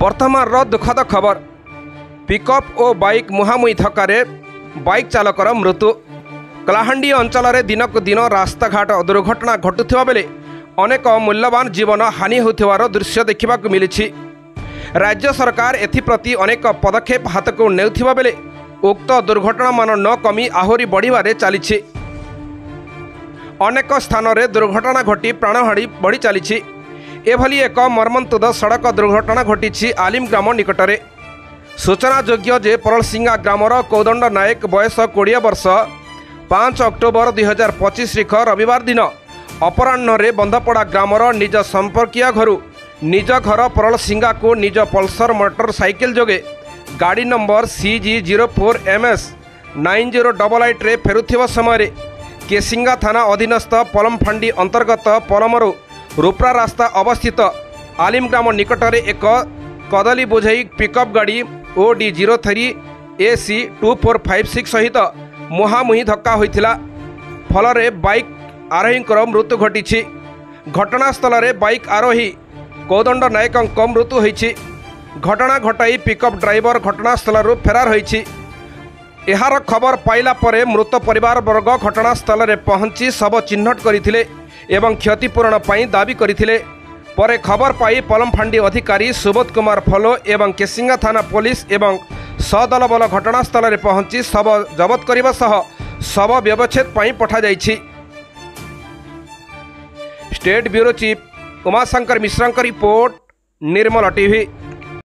वर्तमान दुखद खबर पिकअप और बाइक मुहांमुही धक्का बाइक चालकर मृत्यु। कलाहांडी अंचल में दिनक दिन रास्ताघाट दुर्घटना घटुवा बेले अनेक मूल्यवान जीवन हानि होथिवार दृश्य देखा मिली। राज्य सरकार एथिप्रति अनेक पदक्षेप हाथ को नेउथिबा बेले उक्त दुर्घटना मान न कमी आहुरी बढ़िबारे चली। अनेक स्थान में दुर्घटना घटी प्राणहानि बढ़ी चली। एभली एक मर्मन्तुद सड़क दुर्घटना घटी आलिम ग्राम निकटरे। सूचनायोग्य जे परलसिंगा ग्रामर कौदंड नायक बयस 20 वर्ष 5 अक्टोबर 2025 तारीख रविवार दिन अपराह्न बंधपड़ा ग्रामर निज संपर्कीय घरू निज घर परलसिंगा को निज पल्सर मोटरसाइकिल जोगे गाड़ी नंबर CG04MS 9088 रे फेरुथिबा समय केसिंगा थाना अधीनस्थ पलमफांडी अंतर्गत पलमरू रूपरा रास्ता अवस्थित आलिम ग्राम निकटरे एक कदली बोझई पिकअप गाड़ी OD 03 AC 2456 सहित मुहांमुही धक्का होइथिला। फलरे बाइक आरोहींकर मृत्यु घटी। घटनास्थल में बाइक आरोही कौदंड नायक मृत्यु होइछि। घटना घटाई पिकअप ड्राइवर घटनास्थल फेरार होइछि। एहार खबर पाइला परे मृत परिवार वर्ग घटनास्थल में पहुंची शव चिन्हट करथिले एवं क्षतिपूरण पाई दाबी करथिले। परे खबर पाई पलमफांडी अधिकारी सुबोध कुमार फलो एवं केसिंगा थाना पुलिस एवं सदल बल घटनास्थल में पहुंची शव जबत करने सह शव व्यवच्छेद पाई पठा जाइछि। State bureau chief Umashankar Mishra report Nirmal TV.